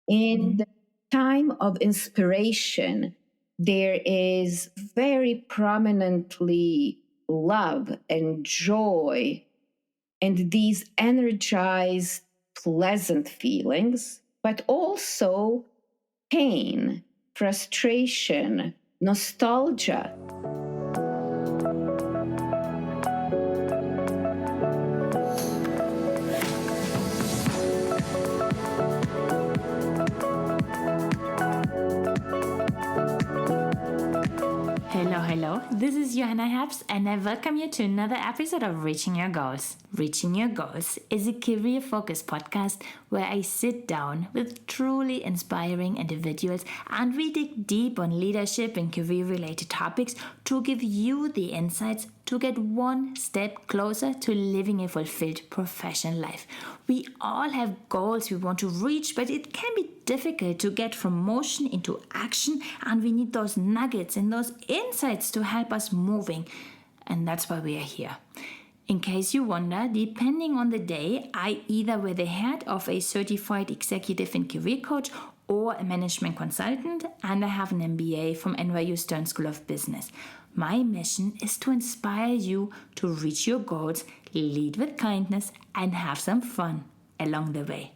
In the time of inspiration, there is very prominently love and joy and these energized, pleasant feelings, but also pain, frustration, nostalgia. Hello. This is Johanna Herbst, and I welcome you to another episode of Reaching Your Goals. Reaching Your Goals is a career-focused podcast where I sit down with truly inspiring individuals and we dig deep on leadership and career-related topics to give you the insights to get one step closer to living a fulfilled professional life. We all have goals we want to reach, but it can be difficult to get from motion into action, and we need those nuggets and those insights to help us moving. And that's why we are here. In case you wonder, depending on the day, I either wear the hat of a certified executive and career coach or a management consultant, and I have an MBA from NYU Stern School of Business. My mission is to inspire you to reach your goals, lead with kindness, and have some fun along the way.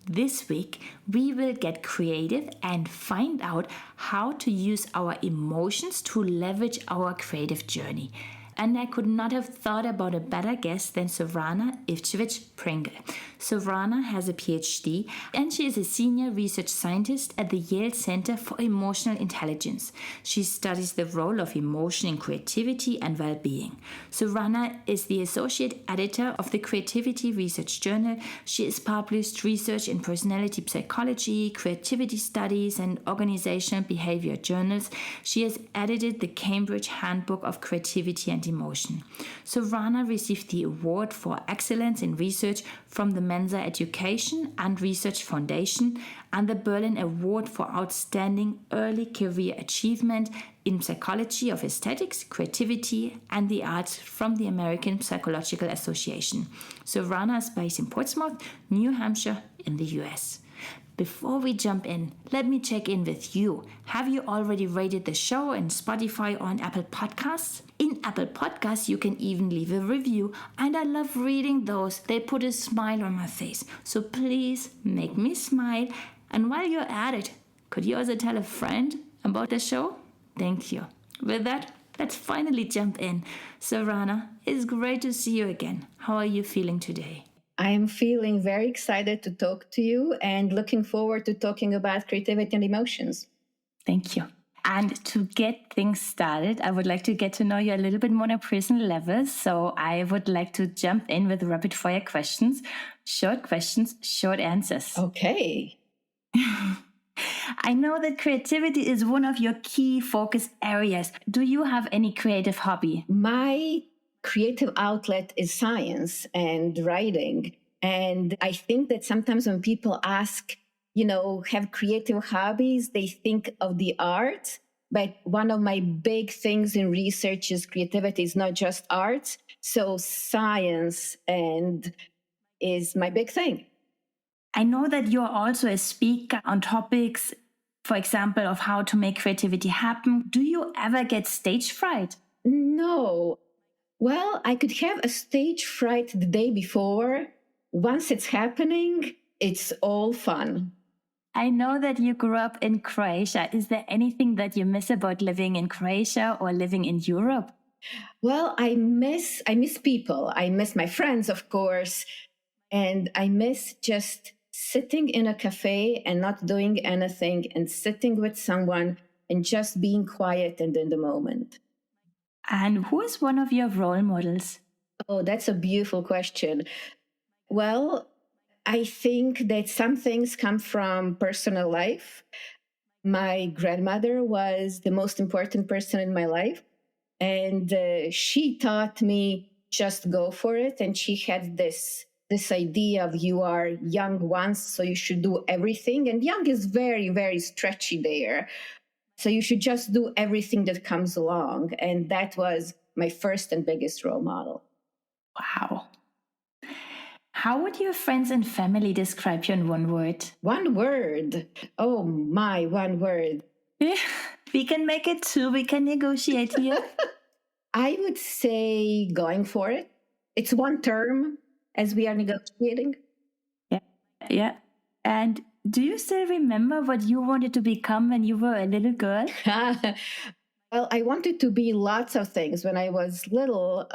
This week, we will get creative and find out how to use our emotions to leverage our creative journey. And I could not have thought about a better guest than Zorana Ivcevic Pringle. Zorana has a Ph.D. and she is a senior research scientist at the Yale Center for Emotional Intelligence. She studies the role of emotion in creativity and well-being. Zorana is the associate editor of the Creativity Research Journal. She has published research in personality psychology, creativity studies, and organizational behavior journals. She has edited the Cambridge Handbook of Creativity and Emotion. Zorana received the Award for Excellence in Research from the Mensa Education and Research Foundation and the Berlyne Award for Outstanding Early Career Achievement in Psychology of Aesthetics, Creativity, and the Arts from the American Psychological Association. Zorana is based in Portsmouth, New Hampshire, in the US. Before we jump in, let me check in with you. Have you already rated the show in Spotify or on Apple Podcasts? In Apple Podcasts, you can even leave a review, and I love reading those. They put a smile on my face. So please make me smile. And while you're at it, could you also tell a friend about the show? Thank you. With that, let's finally jump in. Zorana, it's great to see you again. How are you feeling today? I'm feeling very excited to talk to you and looking forward to talking about creativity and emotions. Thank you. And to get things started, I would like to get to know you a little bit more on a personal level. So I would like to jump in with rapid fire questions. Short questions, short answers. Okay. I know that creativity is one of your key focus areas. Do you have any creative hobby? My creative outlet is science and writing. And I think that sometimes when people ask, have creative hobbies, they think of the art. But one of my big things in research is creativity is not just art. So science is my big thing. I know that you're also a speaker on topics, for example, of how to make creativity happen. Do you ever get stage fright? No. Well, I could have a stage fright the day before. Once it's happening, it's all fun. I know that you grew up in Croatia. Is there anything that you miss about living in Croatia or living in Europe? Well, I miss people. I miss my friends, of course. And I miss just sitting in a cafe and not doing anything and sitting with someone and just being quiet and in the moment. And who is one of your role models? Oh, that's a beautiful question. Well, I think that some things come from personal life. My grandmother was the most important person in my life. And she taught me just go for it. And she had this idea of you are young once, so you should do everything. And young is very, very stretchy there. So you should just do everything that comes along. And that was my first and biggest role model. Wow. How would your friends and family describe you in one word? One word. Oh my, one word. We can make it two. We can negotiate here. I would say going for it. It's one term as we are negotiating. Yeah. And do you still remember what you wanted to become when you were a little girl? Well, I wanted to be lots of things. When I was little,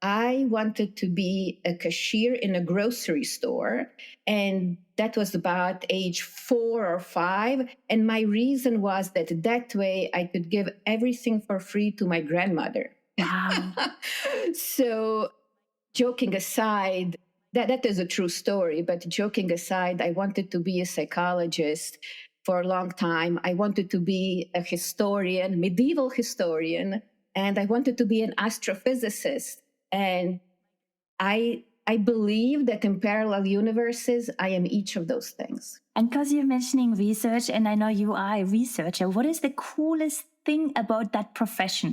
I wanted to be a cashier in a grocery store. And that was about age 4 or 5. And my reason was that way I could give everything for free to my grandmother. Wow. So, joking aside, that is a true story, but joking aside, I wanted to be a psychologist for a long time. I wanted to be a historian, medieval historian, and I wanted to be an astrophysicist. And I believe that in parallel universes, I am each of those things. And because you're mentioning research, and I know you are a researcher, what is the coolest thing about that profession?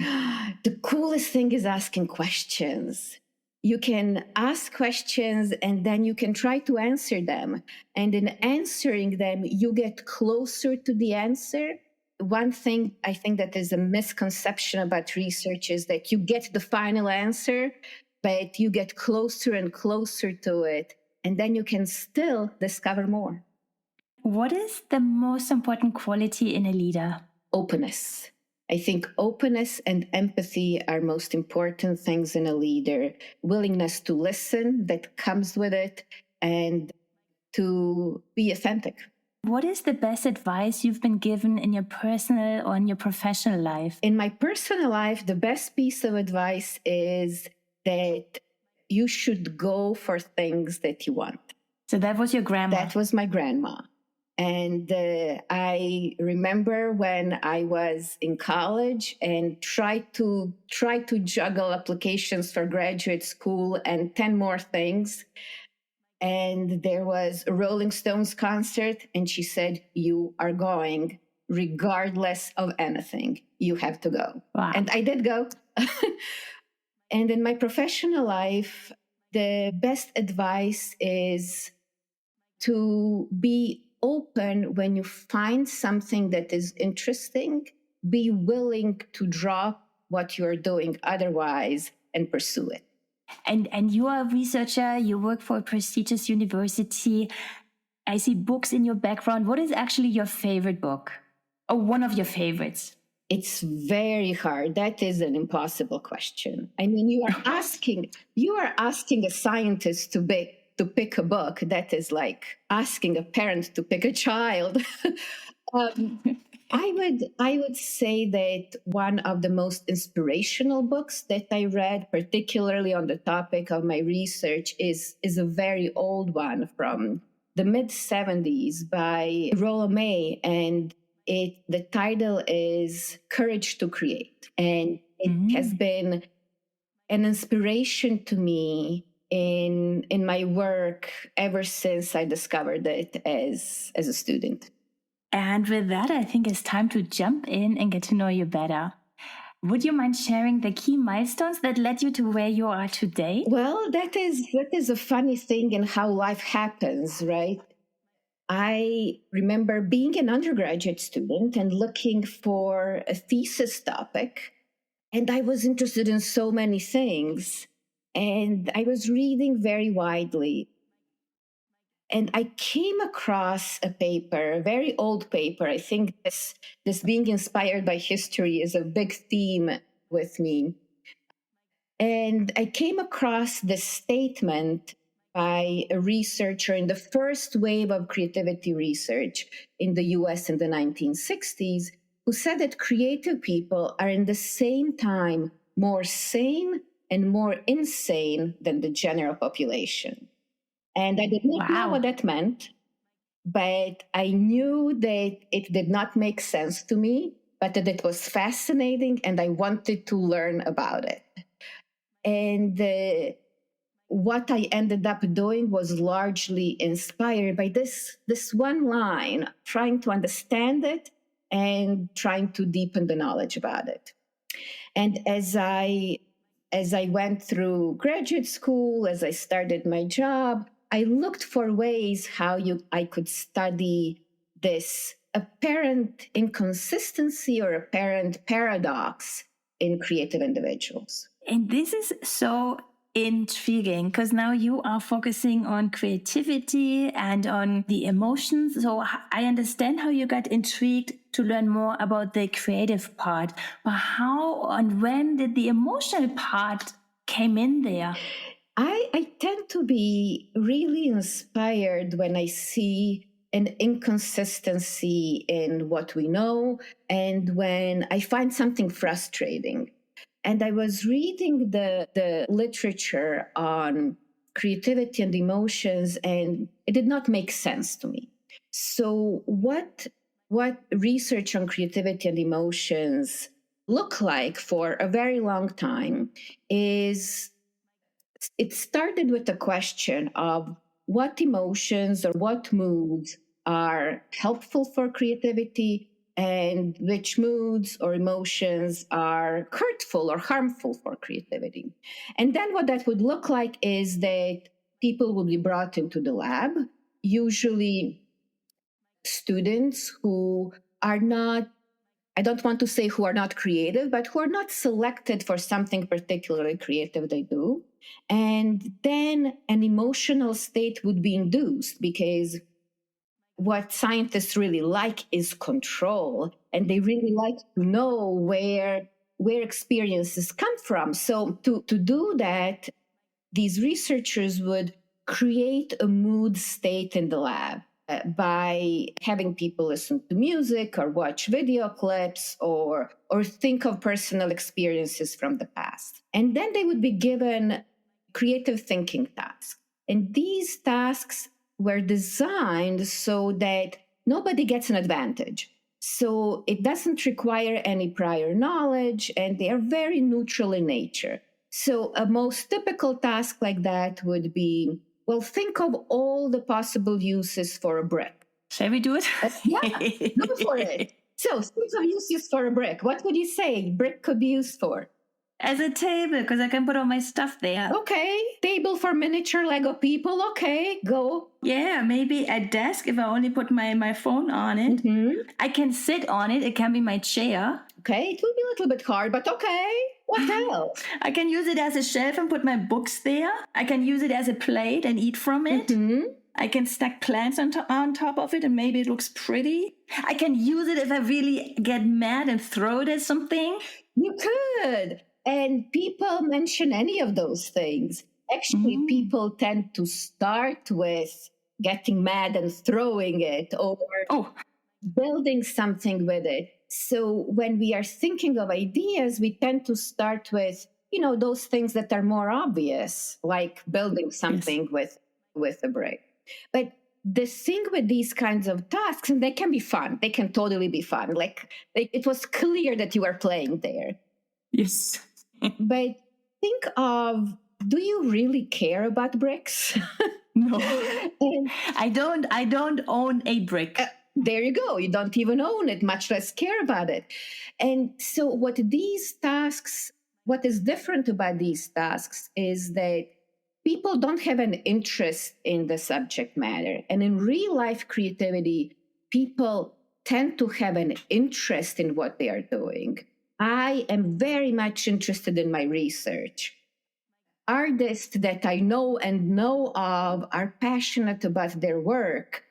The coolest thing is asking questions. You can ask questions and then you can try to answer them. And in answering them, you get closer to the answer. One thing I think that is a misconception about research is that you get the final answer, but you get closer and closer to it. And then you can still discover more. What is the most important quality in a leader? Openness. I think openness and empathy are most important things in a leader. Willingness to listen that comes with it and to be authentic. What is the best advice you've been given in your personal or in your professional life? In my personal life, the best piece of advice is that you should go for things that you want. So that was your grandma? That was my grandma. And I remember when I was in college and tried to juggle applications for graduate school and 10 more things. And there was a Rolling Stones concert, and she said, "You are going regardless of anything. You have to go." Wow. And I did go. And in my professional life, the best advice is to be open when you find something that is interesting. Be willing to drop what you're doing otherwise and pursue it. And you are a researcher, you work for a prestigious university. I see books in your background. What is actually your favorite book? Or one of your favorites? It's very hard. That is an impossible question. I mean, you are asking a scientist to pick a book. That is like asking a parent to pick a child. I would say that one of the most inspirational books that I read, particularly on the topic of my research, is a very old one from the mid-70s by Rollo May, and the title is Courage to Create. And it has been an inspiration to me in my work ever since I discovered it as a student. And with that, I think it's time to jump in and get to know you better. Would you mind sharing the key milestones that led you to where you are today? Well, that is a funny thing in how life happens, right? I remember being an undergraduate student and looking for a thesis topic, and I was interested in so many things, and I was reading very widely. And I came across a paper, a very old paper. I think this being inspired by history is a big theme with me. And I came across this statement by a researcher in the first wave of creativity research in the US in the 1960s, who said that creative people are in the same time more sane and more insane than the general population. And I did not know what that meant, but I knew that it did not make sense to me, but that it was fascinating and I wanted to learn about it. And what I ended up doing was largely inspired by this one line, trying to understand it and trying to deepen the knowledge about it. And as I went through graduate school, as I started my job, I looked for ways how I could study this apparent inconsistency or apparent paradox in creative individuals. And this is so intriguing because now you are focusing on creativity and on the emotions. So I understand how you got intrigued to learn more about the creative part, but how and when did the emotional part came in there? I tend to be really inspired when I see an inconsistency in what we know and when I find something frustrating. And I was reading the literature on creativity and emotions, and it did not make sense to me. So what research on creativity and emotions look like for a very long time is it started with the question of what emotions or what moods are helpful for creativity and which moods or emotions are hurtful or harmful for creativity. And then what that would look like is that people will be brought into the lab, usually students who are not, I don't want to say who are not creative, but who are not selected for something particularly creative they do. And then an emotional state would be induced because what scientists really like is control, and they really like to know where experiences come from. So to do that, these researchers would create a mood state in the lab by having people listen to music or watch video clips or think of personal experiences from the past. And then they would be given creative thinking tasks. And these tasks were designed so that nobody gets an advantage. So it doesn't require any prior knowledge, and they are very neutral in nature. So a most typical task like that would be, well, think of all the possible uses for a brick. Shall we do it? Yeah, go for it. So think of uses for a brick. What would you say brick could be used for? As a table, because I can put all my stuff there. Okay, table for miniature Lego people. Okay, go. Yeah, maybe a desk if I only put my phone on it. Mm-hmm. I can sit on it. It can be my chair. Okay, it will be a little bit hard, but okay. What else? I can use it as a shelf and put my books there. I can use it as a plate and eat from it. Mm-hmm. I can stack plants on top of it and maybe it looks pretty. I can use it if I really get mad and throw it at something. You could. And people mention any of those things. Actually, people tend to start with getting mad and throwing it or building something with it. So when we are thinking of ideas, we tend to start with, those things that are more obvious, like building something with a brick. But the thing with these kinds of tasks, and they can be fun. They can totally be fun. Like it was clear that you were playing there. Yes. But think of, do you really care about bricks? No. I don't own a brick. There you go. You don't even own it, much less care about it. And so what is different about these tasks is that people don't have an interest in the subject matter. And in real life creativity, people tend to have an interest in what they are doing. I am very much interested in my research. Artists that I know of are passionate about their work,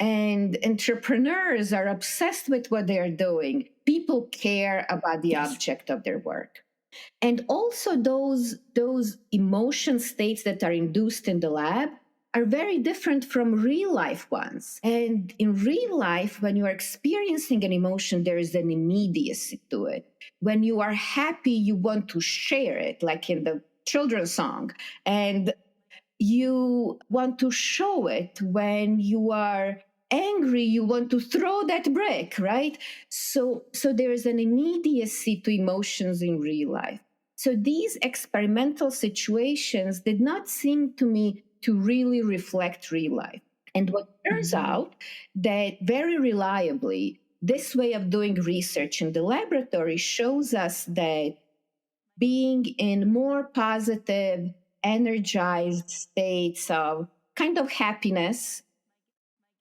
and entrepreneurs are obsessed with what they are doing. People care about the object of their work. And also those emotion states that are induced in the lab are very different from real life ones. And in real life, when you are experiencing an emotion, there is an immediacy to it. When you are happy, you want to share it, like in the children's song. And you want to show it. When you are angry, you want to throw that brick, right? So there is an immediacy to emotions in real life. So these experimental situations did not seem to me to really reflect real life. And what turns out that very reliably, this way of doing research in the laboratory shows us that being in more positive, energized states of kind of happiness,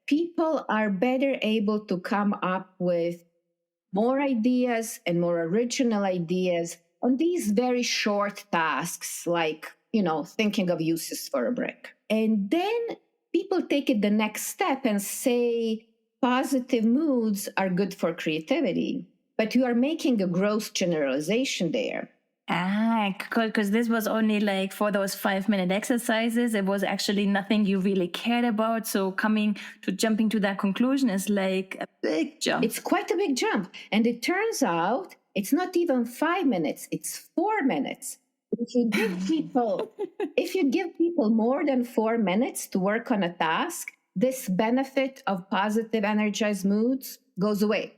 people are better able to come up with more ideas and more original ideas on these very short tasks, like, thinking of uses for a brick. And then people take it the next step and say positive moods are good for creativity. But you are making a gross generalization there. Because this was only like for those 5-minute exercises. It was actually nothing you really cared about. So jumping to that conclusion is like a big jump. It's quite a big jump. And it turns out it's not even 5 minutes, it's 4 minutes. If you give people more than 4 minutes to work on a task, this benefit of positive energized moods goes away.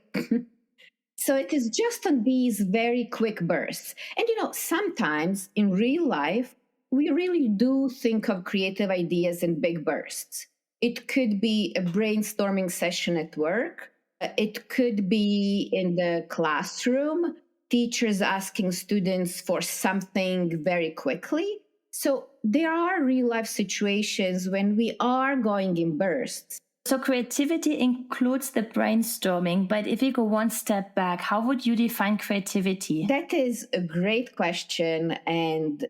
So it is just on these very quick bursts. And sometimes in real life, we really do think of creative ideas in big bursts. It could be a brainstorming session at work. It could be in the classroom, teachers asking students for something very quickly. So there are real life situations when we are going in bursts. So creativity includes the brainstorming, but if you go one step back, how would you define creativity? That is a great question. And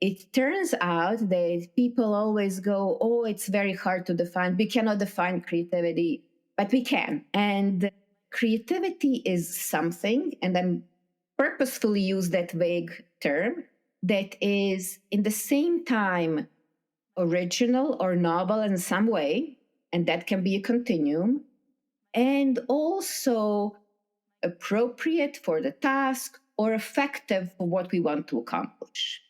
it turns out that people always go, oh, it's very hard to define. We cannot define creativity, but we can. And creativity is something, and I'm purposefully use that vague term, that is in the same time original or novel in some way, and that can be a continuum, and also appropriate for the task or effective for what we want to accomplish.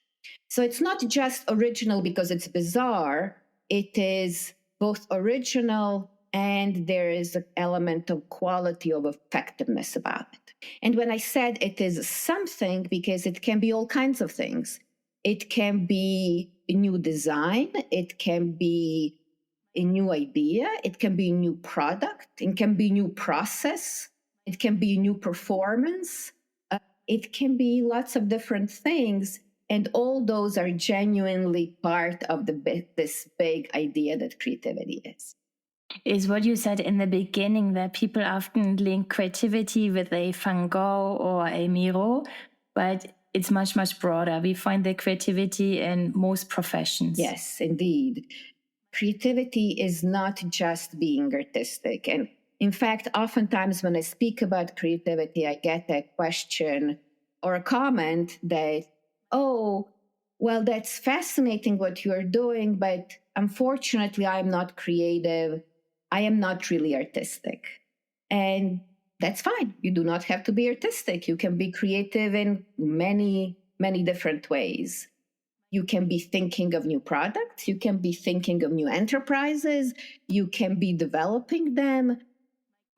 So it's not just original because it's bizarre, it is both original and there is an element of quality, of effectiveness about it. And when I said it is something, because it can be all kinds of things. It can be a new design, it can be a new idea, it can be a new product, it can be a new process, it can be a new performance, it can be lots of different things. And all those are genuinely part of this big idea that creativity is what you said in the beginning, that people often link creativity with a Van Gogh or a Miro, but it's much, much broader. We find the creativity in most professions. Yes, indeed. Creativity is not just being artistic. And in fact, oftentimes when I speak about creativity, I get a question or a comment that, oh, well, that's fascinating what you're doing, but unfortunately, I'm not creative. I am not really artistic. And that's fine. You do not have to be artistic. You can be creative in many, many different ways. You can be thinking of new products. You can be thinking of new enterprises. You can be developing them.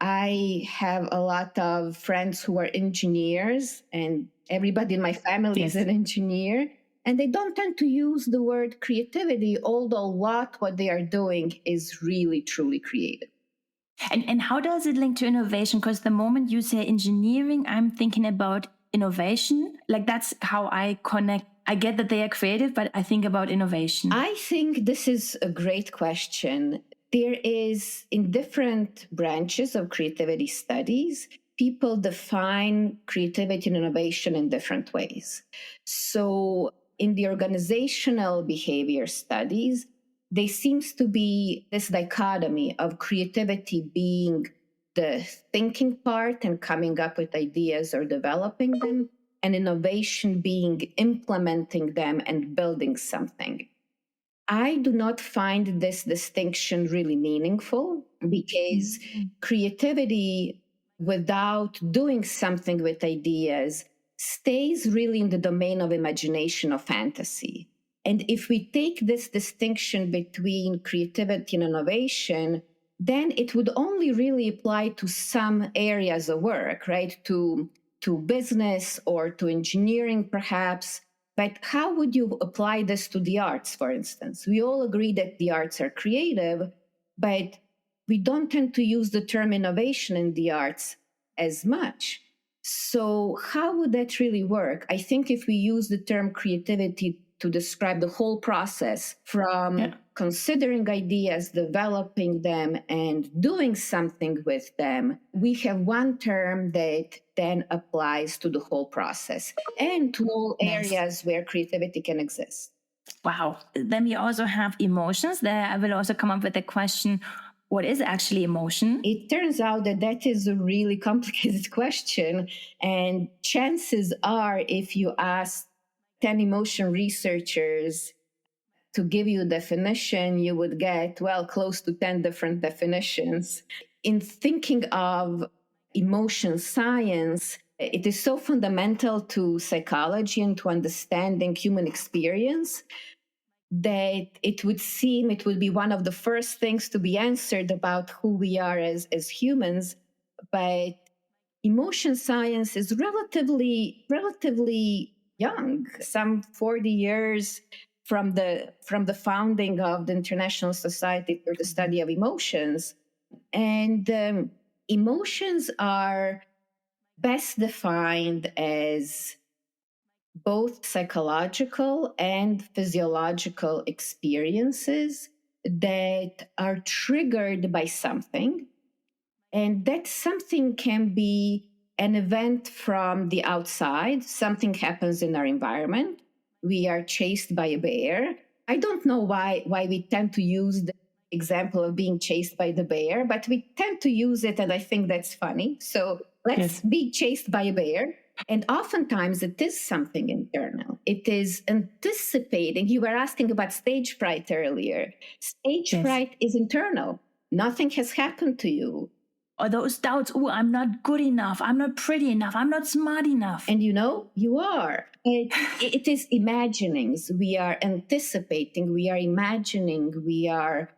I have a lot of friends who are engineers, and everybody in my family is an engineer. And they don't tend to use the word creativity, although what they are doing is really, truly creative. And how does it link to innovation? Because the moment you say engineering, I'm thinking about innovation. Like that's how I connect. I get that they are creative, but I think about innovation. I think this is a great question. There is, in different branches of creativity studies, people define creativity and innovation in different ways. So in the organizational behavior studies, there seems to be this dichotomy of creativity being the thinking part and coming up with ideas or developing them, and innovation being implementing them and building something. I do not find this distinction really meaningful, because creativity without doing something with ideas stays really in the domain of imagination or fantasy. And if we take this distinction between creativity and innovation, then it would only really apply to some areas of work, right? To business or to engineering, perhaps. But how would you apply this to the arts, for instance? We all agree that the arts are creative, but we don't tend to use the term innovation in the arts as much. So how would that really work? I think if we use the term creativity to describe the whole process from considering ideas, developing them, and doing something with them, we have one term that then applies to the whole process and to all areas where creativity can exist. Wow. Then we also have emotions. There I will also come up with a question, what is actually emotion? It turns out that that is a really complicated question. And chances are, if you ask 10 emotion researchers to give you a definition, you would get, well, close to 10 different definitions. In thinking of emotion science, it is so fundamental to psychology and to understanding human experience that it would seem it would be one of the first things to be answered about who we are as humans. But emotion science is relatively young, some 40 years from the founding of the International Society for the Study of Emotions. And emotions are best defined as both psychological and physiological experiences that are triggered by something. And that something can be an event from the outside. Something happens in our environment. We are chased by a bear. I don't know why we tend to use the example of being chased by the bear, but we tend to use it, and I think that's funny. So let's be chased by a bear. And oftentimes it is something internal. It is anticipating. You were asking about stage fright earlier. Stage fright is internal. Nothing has happened to you. Or those doubts, oh, I'm not good enough, I'm not pretty enough, I'm not smart enough. And you know, you are. It is imaginings. We are anticipating, we are imagining, we are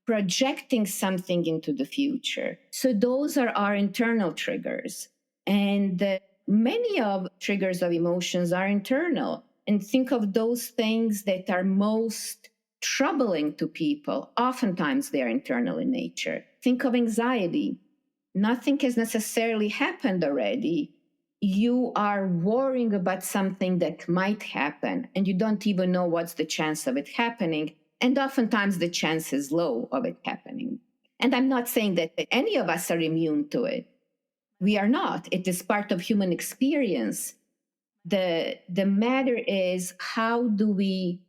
projecting something into the future. So those are our internal triggers. And many of triggers of emotions are internal. And think of those things that are most troubling to people. Oftentimes they're internal in nature. Think of anxiety. Nothing has necessarily happened already. You are worrying about something that might happen, and you don't even know what's the chance of it happening. And oftentimes the chance is low of it happening. And I'm not saying that any of us are immune to it. We are not. It is part of human experience. The matter is, how do we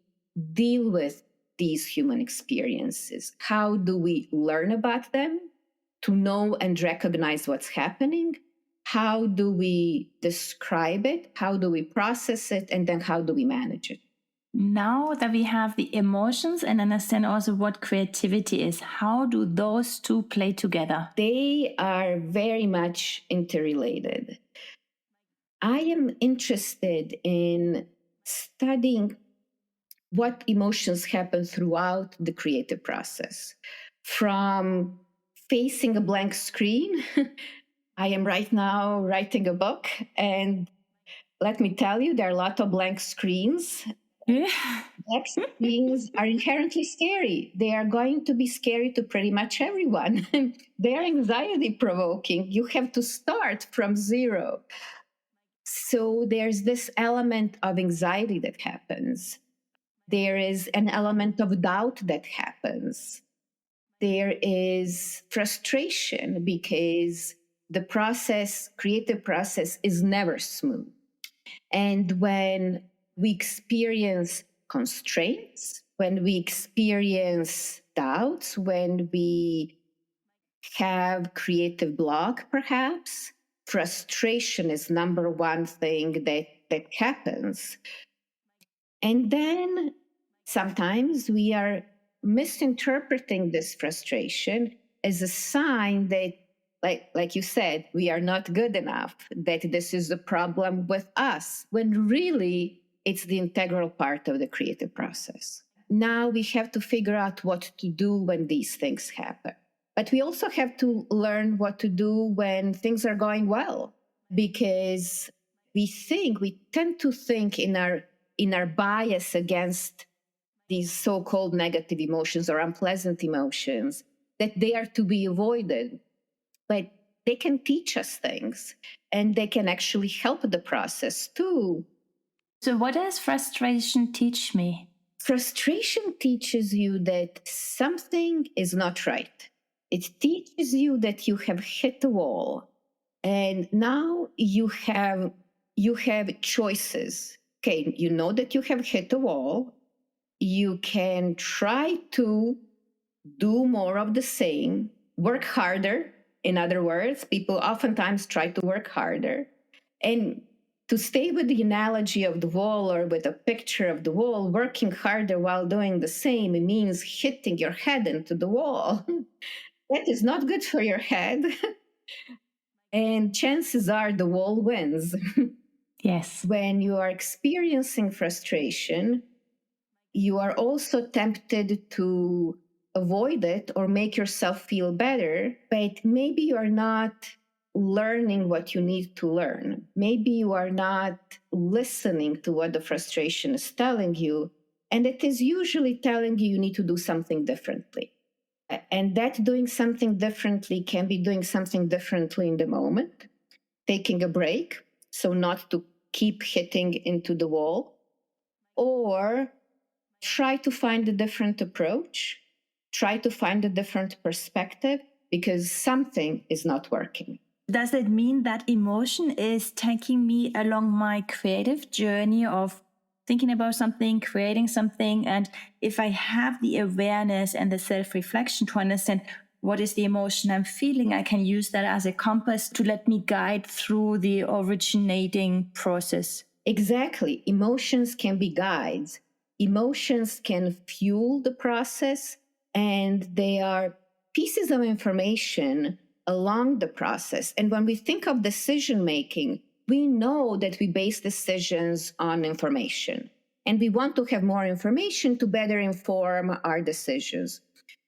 deal with these human experiences? How do we learn about them to know and recognize what's happening? How do we describe it? How do we process it? And then how do we manage it? Now that we have the emotions and understand also what creativity is, how do those two play together? They are very much interrelated. I am interested in studying what emotions happen throughout the creative process. From facing a blank screen, I am right now writing a book, and let me tell you, there are a lot of blank screens. Blank screens are inherently scary. They are going to be scary to pretty much everyone. They're anxiety provoking. You have to start from zero. So there's this element of anxiety that happens. There is an element of doubt that happens. There is frustration because the creative process is never smooth. And when we experience constraints, when we experience doubts, when we have creative block, perhaps, frustration is number one thing that happens. And then sometimes we are misinterpreting this frustration as a sign that, like you said, we are not good enough, that this is a problem with us, when really it's the integral part of the creative process. Now we have to figure out what to do when these things happen. But we also have to learn what to do when things are going well, because we tend to think in our bias against these so-called negative emotions or unpleasant emotions that they are to be avoided. But they can teach us things, and they can actually help the process too. So what does frustration teach me? Frustration teaches you that something is not right. It teaches you that you have hit the wall, and now you have choices. Okay, you know that you have hit the wall. You can try to do more of the same, work harder. In other words, people oftentimes try to work harder. And to stay with the analogy of the wall or with a picture of the wall, working harder while doing the same means hitting your head into the wall. That is not good for your head. And chances are the wall wins. Yes. When you are experiencing frustration, you are also tempted to avoid it or make yourself feel better, but maybe you are not learning what you need to learn. Maybe you are not listening to what the frustration is telling you, and it is usually telling you need to do something differently. And that doing something differently can be doing something differently in the moment, taking a break, so not to keep hitting into the wall, or try to find a different approach, try to find a different perspective, because something is not working. Does that mean that emotion is taking me along my creative journey of thinking about something, creating something? And if I have the awareness and the self-reflection to understand what is the emotion I'm feeling, I can use that as a compass to let me guide through the originating process. Exactly. Emotions can be guides. Emotions can fuel the process, and they are pieces of information along the process. And when we think of decision making, we know that we base decisions on information, and we want to have more information to better inform our decisions.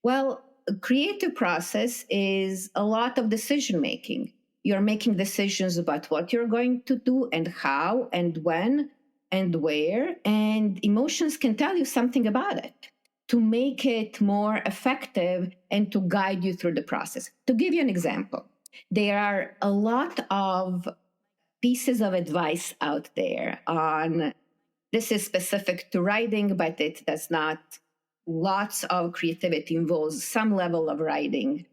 Well, a creative process is a lot of decision making. You're making decisions about what you're going to do and how and when and where, and emotions can tell you something about it to make it more effective and to guide you through the process. To give you an example, there are a lot of pieces of advice out there on this is specific to writing, but it does not. Lots of creativity involves some level of writing,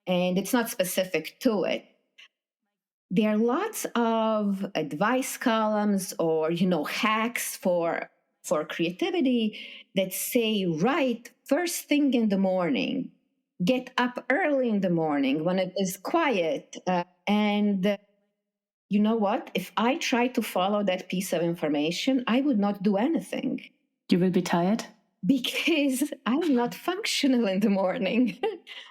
and it's not specific to it. There are lots of advice columns or hacks for creativity that say, write first thing in the morning, get up early in the morning when it is quiet, and you know what? If I try to follow that piece of information, I would not do anything. You will be tired? Because I'm not functional in the morning.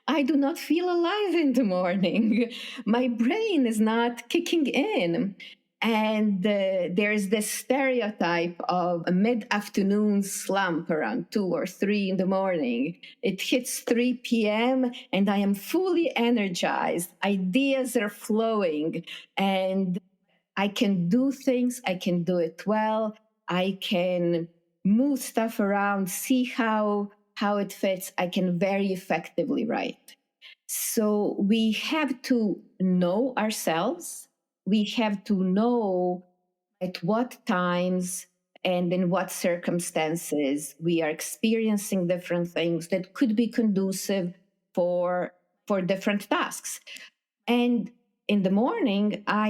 I do not feel alive in the morning. My brain is not kicking in. And there's this stereotype of a mid-afternoon slump around 2 or 3 in the morning. It hits 3 p.m. and I am fully energized. Ideas are flowing and I can do things. I can do it well. I can move stuff around, see how it fits. I can very effectively write. So we have to know ourselves. We have to know at what times and in what circumstances we are experiencing different things that could be conducive for different tasks. And in the morning, I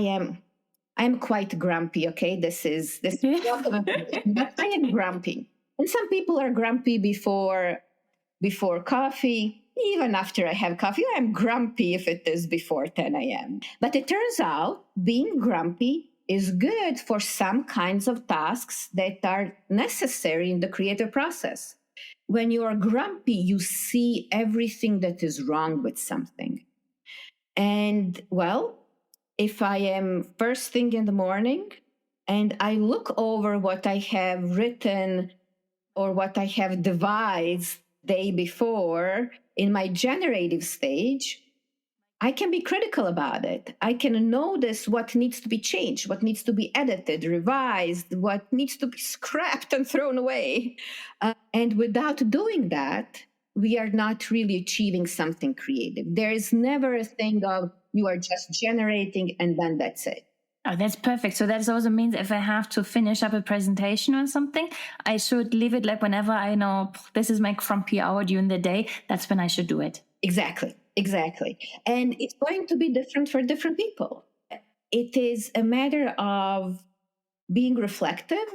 am quite grumpy, okay? This is but I am grumpy. And some people are grumpy before coffee. Even after I have coffee, I'm grumpy if it is before 10 a.m. But it turns out being grumpy is good for some kinds of tasks that are necessary in the creative process. When you are grumpy, you see everything that is wrong with something. And well, if I am first thing in the morning and I look over what I have written or what I have devised day before in my generative stage, I can be critical about it. I can notice what needs to be changed, what needs to be edited, revised, what needs to be scrapped and thrown away. And without doing that, we are not really achieving something creative. There is never a thing of you are just generating and then that's it. Oh, that's perfect. So that also means if I have to finish up a presentation or something, I should leave it like whenever I know this is my grumpy hour during the day, that's when I should do it. Exactly. And it's going to be different for different people. It is a matter of being reflective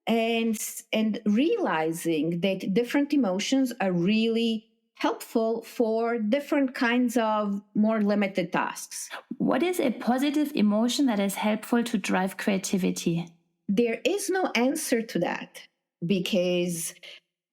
and realizing that different emotions are really helpful for different kinds of more limited tasks. What is a positive emotion that is helpful to drive creativity? There is no answer to that because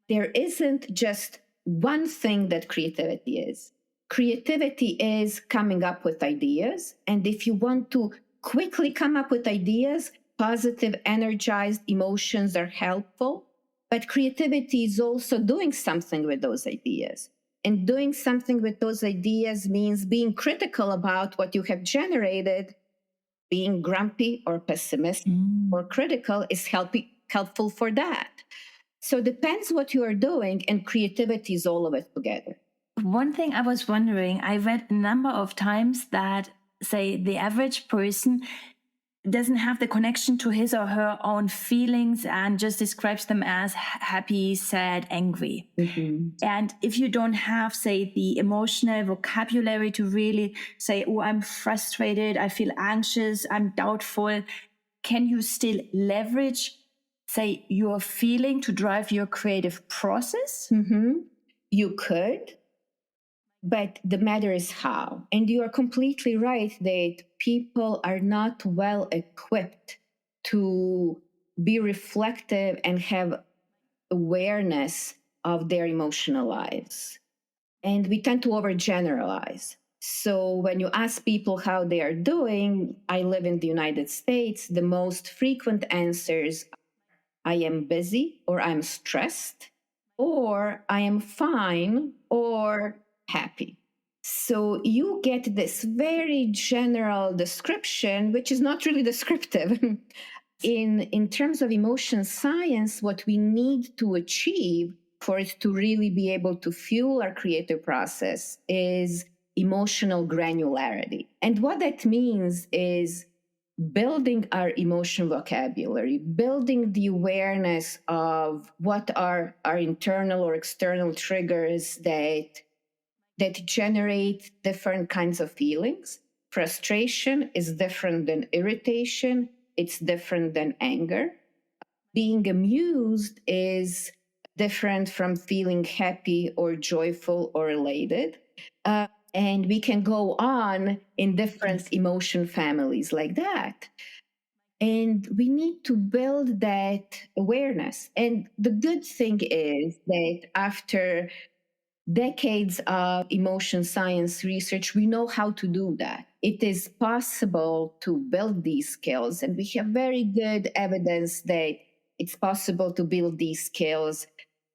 there isn't just one thing that creativity is. Creativity is coming up with ideas. And if you want to quickly come up with ideas, positive, energized emotions are helpful. But creativity is also doing something with those ideas. And doing something with those ideas means being critical about what you have generated. Being grumpy or pessimistic or critical is helpful for that. So it depends what you are doing, and creativity is all of it together. One thing I was wondering, I read a number of times that, say, the average person doesn't have the connection to his or her own feelings and just describes them as happy, sad, angry. And if you don't have, say, the emotional vocabulary to really say, oh, I'm frustrated, I feel anxious, I'm doubtful, can you still leverage, say, your feeling to drive your creative process? You could, but the matter is how. And you are completely right that people are not well equipped to be reflective and have awareness of their emotional lives. And we tend to overgeneralize. So when you ask people how they are doing, I live in the United States, the most frequent answers, I am busy, or I'm stressed, or I am fine, or happy. So you get this very general description, which is not really descriptive. In terms of emotion science, what we need to achieve for it to really be able to fuel our creative process is emotional granularity. And what that means is building our emotion vocabulary, building the awareness of what are our internal or external triggers that generate different kinds of feelings. Frustration is different than irritation. It's different than anger. Being amused is different from feeling happy or joyful or elated. And we can go on in different emotion families like that. And we need to build that awareness. And the good thing is that after decades of emotion science research, we know how to do that. It is possible to build these skills, and we have very good evidence that it's possible to build these skills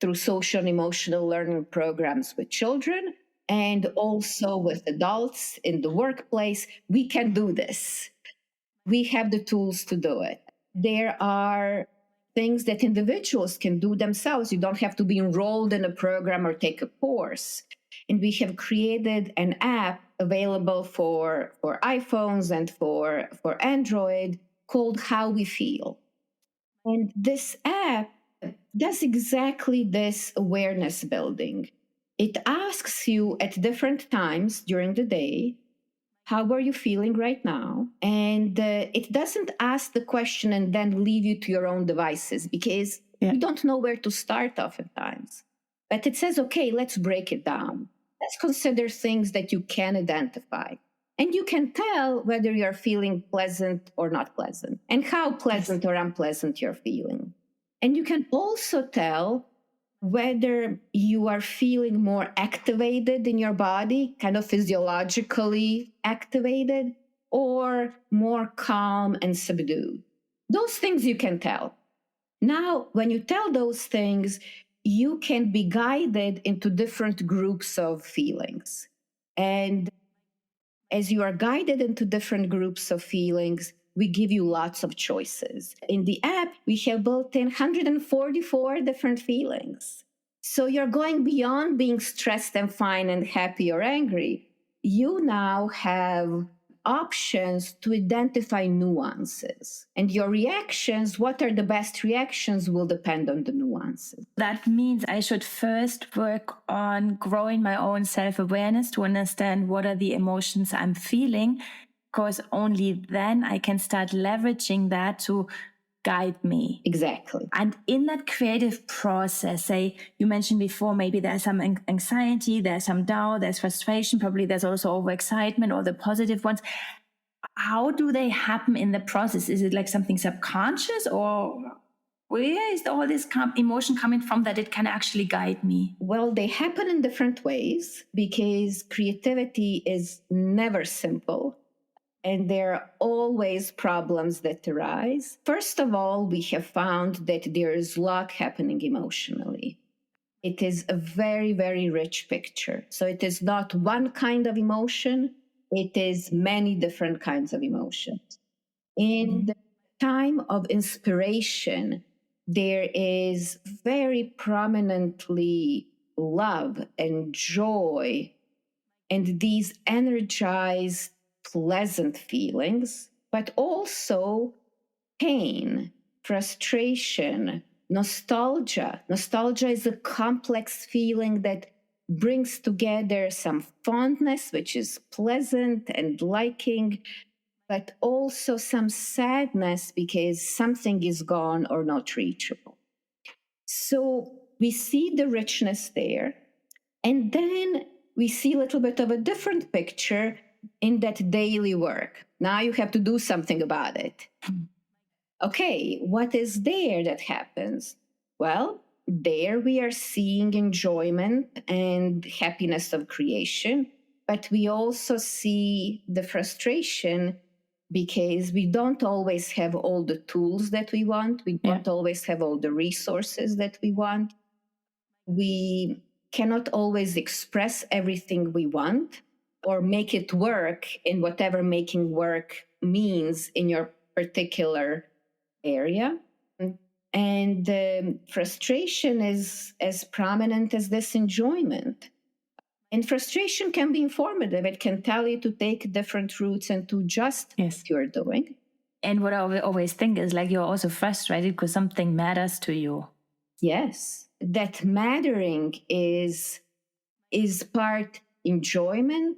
through social and emotional learning programs with children and also with adults in the workplace. We can do this. We have the tools to do it. There are things that individuals can do themselves. You don't have to be enrolled in a program or take a course. And we have created an app available for iPhones and for Android called How We Feel. And this app does exactly this awareness building. It asks you at different times during the day, how are you feeling right now? And it doesn't ask the question and then leave you to your own devices because you don't know where to start oftentimes. But it says, okay, let's break it down. Let's consider things that you can identify. And you can tell whether you're feeling pleasant or not pleasant and how pleasant or unpleasant you're feeling. And you can also tell whether you are feeling more activated in your body, kind of physiologically activated, or more calm and subdued. Those things you can tell. Now, when you tell those things, you can be guided into different groups of feelings. And as you are guided into different groups of feelings, we give you lots of choices. In the app, we have built in 144 different feelings. So you're going beyond being stressed and fine and happy or angry. You now have options to identify nuances. And your reactions, what are the best reactions, will depend on the nuances. That means I should first work on growing my own self-awareness to understand what are the emotions I'm feeling, because only then I can start leveraging that to guide me. Exactly. And in that creative process, say you mentioned before, maybe there's some anxiety, there's some doubt, there's frustration, probably there's also overexcitement or the positive ones. How do they happen in the process? Is it like something subconscious, or where is all this emotion coming from that it can actually guide me? Well, they happen in different ways because creativity is never simple. And there are always problems that arise. First of all, we have found that there is a lot happening emotionally. It is a very, very rich picture. So it is not one kind of emotion, it is many different kinds of emotions. In the time of inspiration, there is very prominently love and joy and these energized, pleasant feelings, but also pain, frustration, nostalgia. Nostalgia is a complex feeling that brings together some fondness, which is pleasant and liking, but also some sadness because something is gone or not reachable. So we see the richness there. And then we see a little bit of a different picture in that daily work. Now you have to do something about it. Okay, what is there that happens? Well, there we are seeing enjoyment and happiness of creation, but we also see the frustration because we don't always have all the tools that we want. We don't always have all the resources that we want. We cannot always express everything we want or make it work in whatever making work means in your particular area. And frustration is as prominent as this enjoyment. And frustration can be informative. It can tell you to take different routes and to adjust what you're doing. And what I always think is like you're also frustrated because something matters to you. Yes. That mattering is part enjoyment,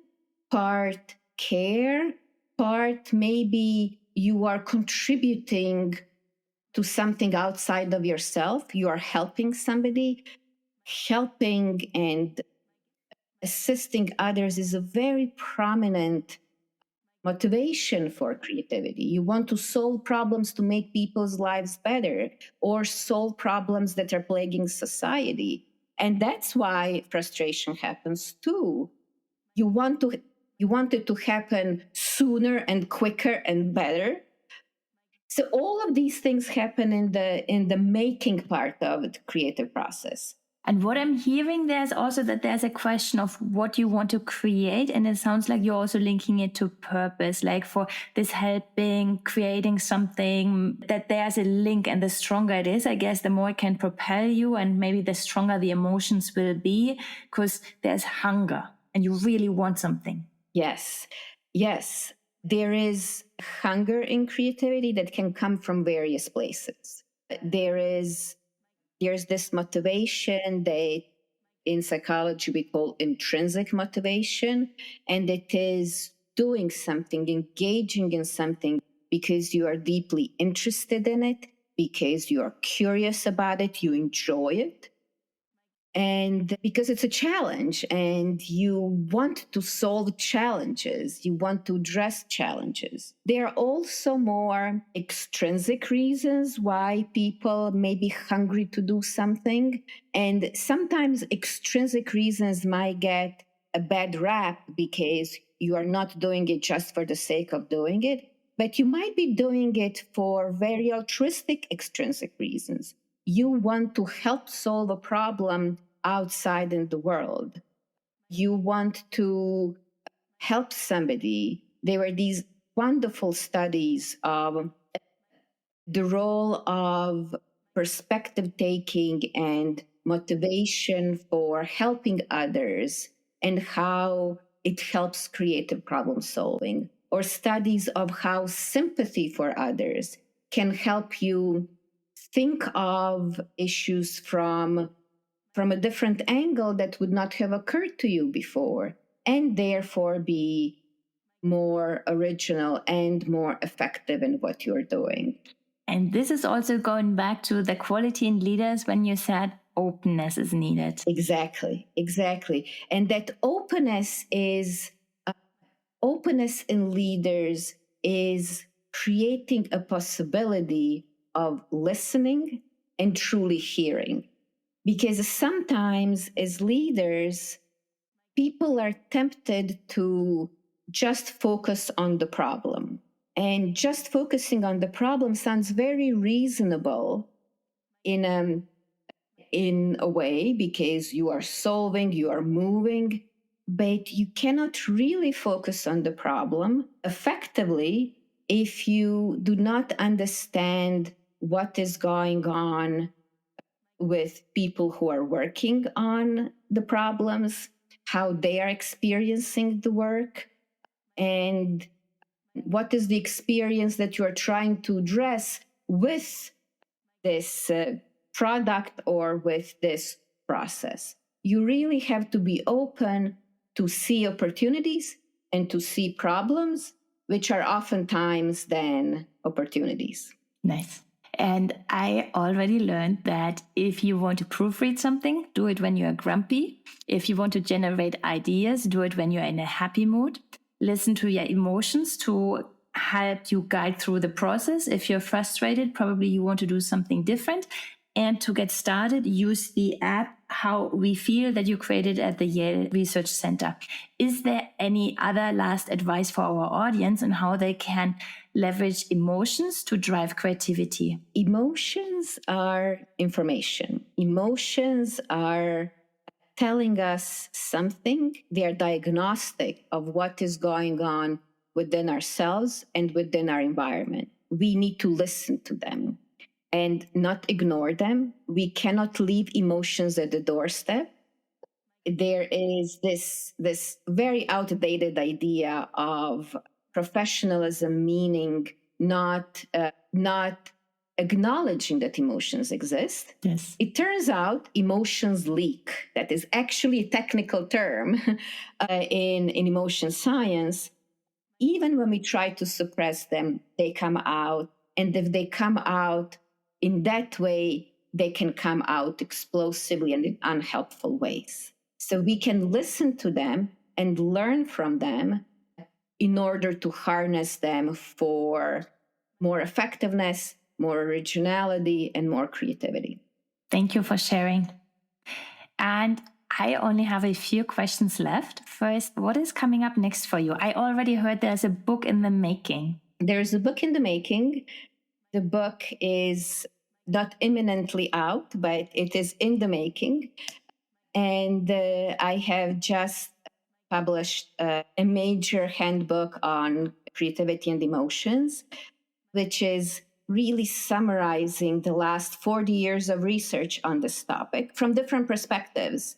part care, part maybe you are contributing to something outside of yourself. You are helping somebody. Helping and assisting others is a very prominent motivation for creativity. You want to solve problems to make people's lives better or solve problems that are plaguing society. And that's why frustration happens too. You want it to happen sooner and quicker and better. So all of these things happen in the making part of the creative process. And what I'm hearing there is also that there's a question of what you want to create. And it sounds like you're also linking it to purpose, like for this helping, creating something, that there's a link. And the stronger it is, I guess, the more it can propel you and maybe the stronger the emotions will be because there's hunger and you really want something. Yes. Yes. There is hunger in creativity that can come from various places. There's this motivation that in psychology we call intrinsic motivation, and it is doing something, engaging in something because you are deeply interested in it, because you are curious about it, you enjoy it, and because it's a challenge and you want to solve challenges, you want to address challenges. There are also more extrinsic reasons why people may be hungry to do something. And sometimes extrinsic reasons might get a bad rap because you are not doing it just for the sake of doing it, but you might be doing it for very altruistic extrinsic reasons. You want to help solve a problem outside in the world. You want to help somebody. There were these wonderful studies of the role of perspective taking and motivation for helping others and how it helps creative problem solving. or studies of how sympathy for others can help you think of issues from a different angle that would not have occurred to you before, and therefore be more original and more effective in what you're doing. And this is also going back to the quality in leaders when you said openness is needed. Exactly. And that openness in leaders is creating a possibility of listening and truly hearing. Because sometimes as leaders, people are tempted to just focus on the problem. And just focusing on the problem sounds very reasonable in a way, because you are solving, you are moving, but you cannot really focus on the problem effectively if you do not understand what is going on with people who are working on the problems, how they are experiencing the work, and what is the experience that you are trying to address with this product or with this process. You really have to be open to see opportunities and to see problems, which are oftentimes then opportunities. Nice. And I already learned that if you want to proofread something, do it when you're grumpy. If you want to generate ideas, do it when you're in a happy mood. Listen to your emotions to help you guide through the process. If you're frustrated, probably you want to do something different. And to get started, use the app How We Feel that you created at the Yale Research Center. Is there any other last advice for our audience on how they can leverage emotions to drive creativity? Emotions are information. Emotions are telling us something. They are diagnostic of what is going on within ourselves and within our environment. We need to listen to them and not ignore them. We cannot leave emotions at the doorstep. There is this very outdated idea of professionalism, meaning not acknowledging that emotions exist. Yes. It turns out emotions leak. That is actually a technical term in emotion science. Even when we try to suppress them, they come out. And if they come out in that way, they can come out explosively and in unhelpful ways. So we can listen to them and learn from them in order to harness them for more effectiveness, more originality, and more creativity. Thank you for sharing. And I only have a few questions left. First, what is coming up next for you? I already heard there's a book in the making. There's a book in the making. The book is not imminently out, but it is in the making. And I have just published a major handbook on creativity and emotions, which is really summarizing the last 40 years of research on this topic from different perspectives,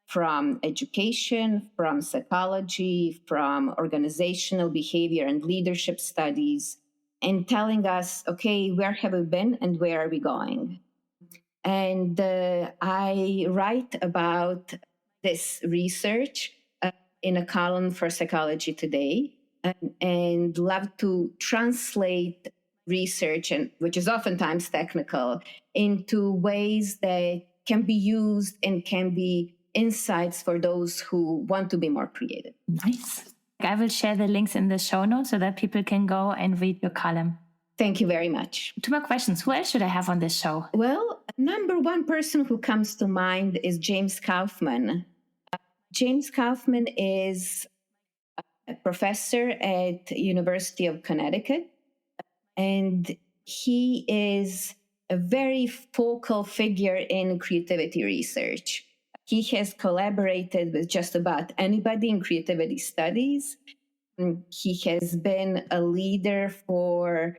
from education, from psychology, from organizational behavior and leadership studies, and telling us, okay, where have we been and where are we going? And I write about this research in a column for Psychology Today, and love to translate research, and which is oftentimes technical, into ways that can be used and can be insights for those who want to be more creative. Nice. I will share the links in the show notes so that people can go and read your column. Thank you very much. 2 more questions. Who else should I have on this show? Well, number one person who comes to mind is James Kaufman. James Kaufman is a professor at University of Connecticut, and he is a very focal figure in creativity research. He has collaborated with just about anybody in creativity studies. He has been a leader for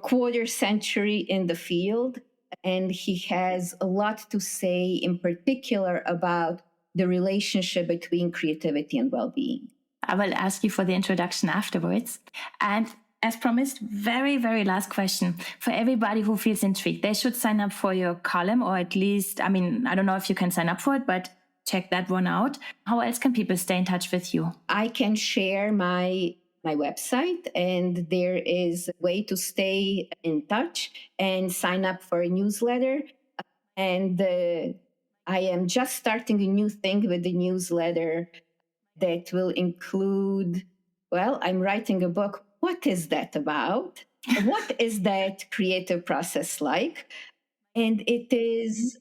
quarter century in the field, and he has a lot to say in particular about the relationship between creativity and well-being. I will ask you for the introduction afterwards. And as promised, very, very last question. For everybody who feels intrigued, they should sign up for your column, or at least, I don't know if you can sign up for it, but check that one out. How else can people stay in touch with you? I can share my website, and there is a way to stay in touch and sign up for a newsletter. And I am just starting a new thing with the newsletter that will include, well, I'm writing a book. What is that about? What is that creative process like? And it is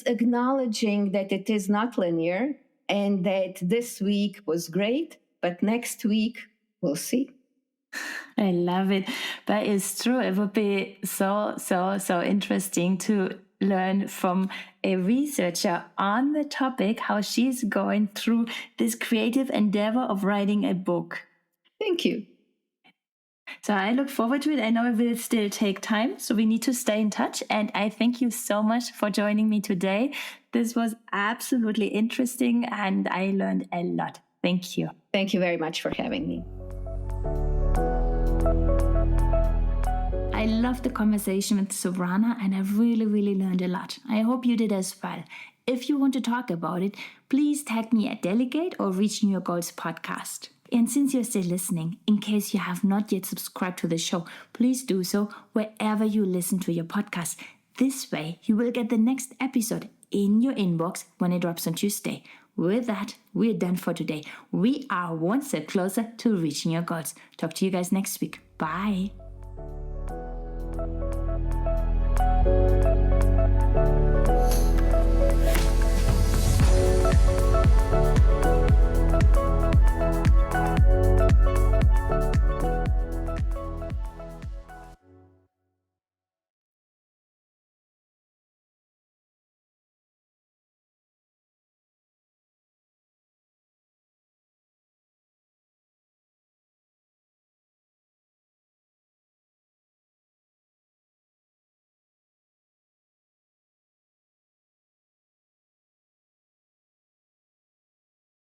acknowledging that it is not linear, and that this week was great, but next week we'll see. I love it. But it's true. It would be so interesting to learn from a researcher on the topic how she's going through this creative endeavor of writing a book. Thank you. So I look forward to it. I know it will still take time, so we need to stay in touch. And I thank you so much for joining me today. This was absolutely interesting and I learned a lot. Thank you. Thank you very much for having me. I loved the conversation with Zorana and I really learned a lot. I hope you did as well. If you want to talk about it, please tag me at Delygate or Reaching Your Goals podcast. And since you're still listening, in case you have not yet subscribed to the show, please do so wherever you listen to your podcast. This way, you will get the next episode in your inbox when it drops on Tuesday. With that, we're done for today. We are one step closer to reaching your goals. Talk to you guys next week. Bye.